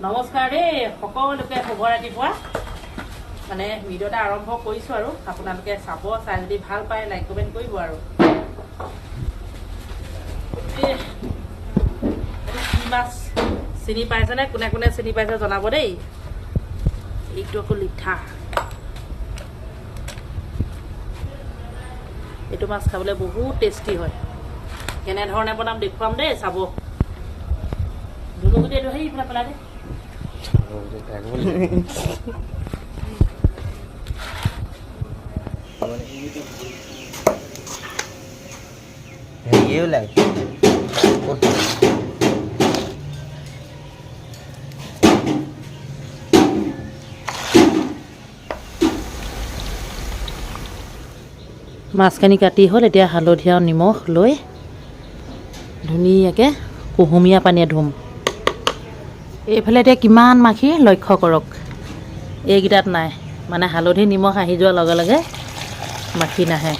নমস্কাৰ দেই সকলোকে শুভ ৰাতিপুৱা মানে ভিডিঅ'টা আৰম্ভ কৰিছোঁ আৰু আপোনালোকে চাব চাই যদি ভাল পায় লাইক কমেণ্ট কৰিব আৰু কি মাছ চিনি পাইছেনে কোনে কোনে চিনি পাইছে জনাব দেই এইটো আকৌ লিঠা এইটো মাছ খাবলৈ বহুত টেষ্টি হয় কেনেধৰণে বনাম দেখুৱাম দেই চাব ধুনুগুটি এইটো সেই পেলাই পেলাই দেই ये लाइक মাছখিনি কাটি হ'ল এতিয়া হালধীয়া নিমখ লৈ ধুনীয়াকৈ কুহুমীয়া পানীয়ে ধুম এইফালে এতিয়া কিমান মাখি লক্ষ্য কৰক এইকেইটাত নাই মানে হালধি নিমখ আহি যোৱাৰ লগে লগে মাখি নাহে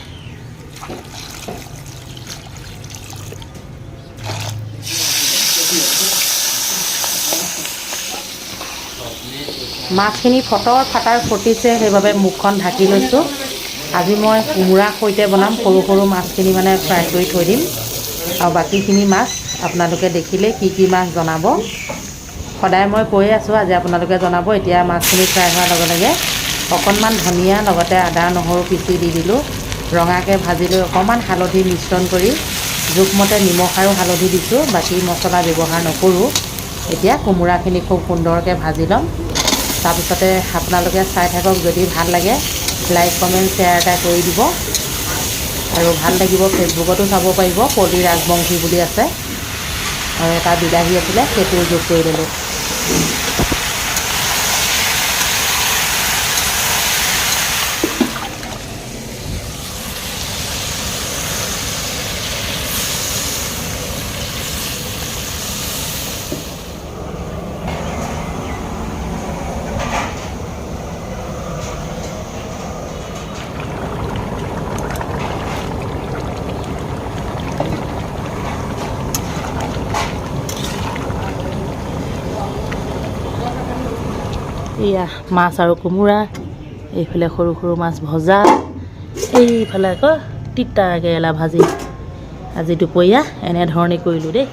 মাছখিনি ফাটাৰ ফুটিছে সেইবাবে মুখখন ঢাকি লৈছোঁ আজি মই কোমোৰা সৈতে বনাম সৰু সৰু মাছখিনি মানে ফ্ৰাই কৰি থৈ দিম আৰু বাকীখিনি মাছ আপোনালোকে দেখিলে কি মাছ জনাব সদায় মই কৈ আছোঁ আজি আপোনালোকে জনাব এতিয়া মাছখিনি ফ্ৰাই হোৱাৰ লগে লগে অকণমান ধনিয়া লগতে আদা নহৰু পিচি দি দিলোঁ ৰঙাকৈ ভাজি লৈ অকণমান হালধি মিশ্ৰণ কৰি জোখমতে নিমখ আৰু হালধি দিছোঁ বাকী মছলা ব্যৱহাৰ নকৰোঁ এতিয়া কোমোৰাখিনি খুব সুন্দৰকৈ ভাজি ল'ম তাৰপিছতে আপোনালোকে চাই থাকক যদি ভাল লাগে লাইক কমেণ্ট শ্বেয়াৰ এটা কৰি দিব আৰু ভাল লাগিব ফেচবুকতো চাব পাৰিব পলি ৰাজবংশী বুলি আছে আৰু এটা বিলাহী আছিলে সেইটো যোগ কৰি দিলোঁ এয়া মাছ আৰু কোমোৰা এইফালে সৰু সৰু মাছ ভজা এইফালে আকৌ তিতা কেৰেলা ভাজি আজি দুপৰীয়া এনেধৰণে কৰিলোঁ দেই